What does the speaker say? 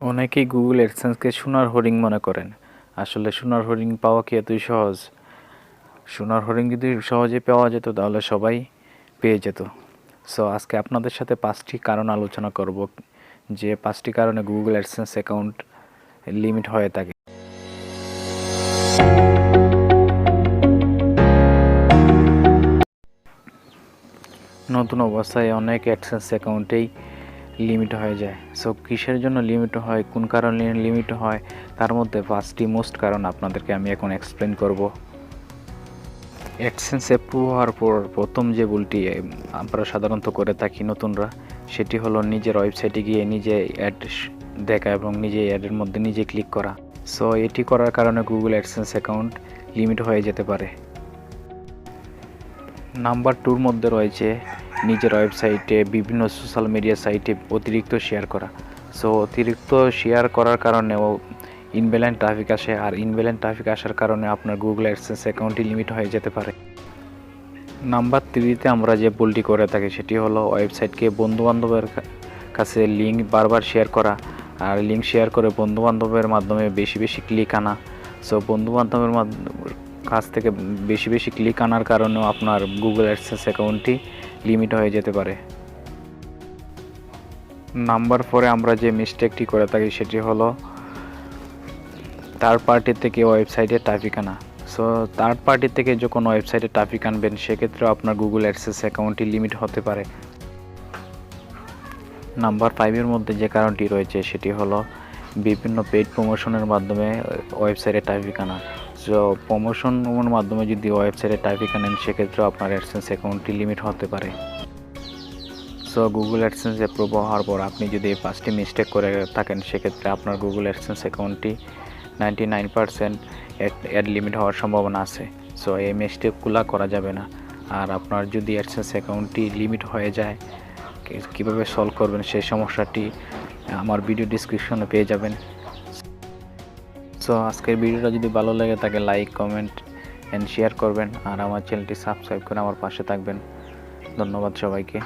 অনেকেই গুগল অ্যাডসেন্সকে সোনার হরিণ মনে করেন। আসলে সোনার হরিণ পাওয়া কি এতই সহজ? সোনার হরিণ যদি সহজে পাওয়া যেত তাহলে সবাই পেয়ে যেত। সো আজকে আপনাদের সাথে 5টি কারণ আলোচনা করব, যে 5টি কারণে গুগল অ্যাডসেন্স অ্যাকাউন্ট লিমিট হয়ে থাকে। নতুন অবস্থায় অনেক অ্যাডসেন্স অ্যাকাউন্টেই লিমিট হয়ে যায়। সো কিসের জন্য লিমিট হয়, কোন কারণে লিমিট হয়, তার মধ্যে 5টি মোস্ট কারণ আপনাদেরকে আমি এখন এক্সপ্লেন করব। অ্যাডসেন্স অ্যাপ্রুভ হওয়ার পর প্রথম যে ভুলটি আমরা সাধারণত করে থাকি নতুনরা, সেটি হলো নিজের ওয়েবসাইটে গিয়ে নিজে অ্যাড দেখা এবং নিজে অ্যাডের মধ্যে নিজে ক্লিক করা। সো এটি করার কারণে গুগল অ্যাডসেন্স অ্যাকাউন্ট লিমিট হয়ে যেতে পারে। নাম্বার 2-র মধ্যে রয়েছে নিজের ওয়েবসাইটে বিভিন্ন সোশ্যাল মিডিয়া সাইটে অতিরিক্ত শেয়ার করা। সো অতিরিক্ত শেয়ার করার কারণেও ইনভ্যালিড ট্রাফিক আসে, আর ইনভ্যালিড ট্রাফিক আসার কারণে আপনার গুগল অ্যাডসেন্স অ্যাকাউন্টটি লিমিট হয়ে যেতে পারে। নাম্বার 3-তে আমরা যে ভুলটি করে থাকি সেটি হলো ওয়েবসাইটকে বন্ধুবান্ধবের কাছে লিঙ্ক বারবার শেয়ার করা, আর লিঙ্ক শেয়ার করে বন্ধুবান্ধবের মাধ্যমে বেশি বেশি ক্লিক আনা। সো বন্ধুবান্ধবের কাছ থেকে বেশি বেশি ক্লিক আনার কারণেও আপনার গুগল অ্যাডসেন্স অ্যাকাউন্টটি লিমিট হয়ে যেতে পারে। নাম্বার 4-এ আমরা যে মিস্টেকটি করে থাকি সেটি হলো থার্ড পার্টি থেকে ওয়েবসাইটে ট্রাফিক আনা। সো থার্ড পার্টি থেকে যখন ওয়েবসাইটে ট্রাফিক আনবেন সেক্ষেত্রেও আপনার গুগল অ্যাডসেন্স অ্যাকাউন্টটি লিমিট হতে পারে। নাম্বার 5-এর মধ্যে যে কারণটি রয়েছে সেটি হলো বিভিন্ন পেইড প্রমোশনের মাধ্যমে ওয়েবসাইটে ট্রাফিক আনা। সো প্রমোশনের মাধ্যমে যদি ওয়েবসাইটে ট্রাফিক আনেন সেক্ষেত্রেও আপনার অ্যাডসেন্স অ্যাকাউন্টটি লিমিট হতে পারে। সো গুগল অ্যাডসেন্স অ্যাপ্রুভ হওয়ার পর আপনি যদি এই 5টি মিস্টেক করে থাকেন সেক্ষেত্রে আপনার গুগল অ্যাডসেন্স অ্যাকাউন্টটি 99% অ্যাড লিমিট হওয়ার সম্ভাবনা আছে। সো এই মিস্টেকগুলো করা যাবে না। আর আপনার যদি অ্যাডসেন্স অ্যাকাউন্টটি লিমিট হয়ে যায়, কীভাবে সলভ করবেন সেই সমস্যাটি আমার ভিডিও ডিসক্রিপশনে পেয়ে যাবেন। সো আজকের ভিডিওটা যদি ভালো লাগে থাকে লাইক, কমেন্ট অ্যান্ড শেয়ার করবেন, আর আমার চ্যানেলটি সাবস্ক্রাইব করে আমার পাশে থাকবেন। ধন্যবাদ সবাইকে।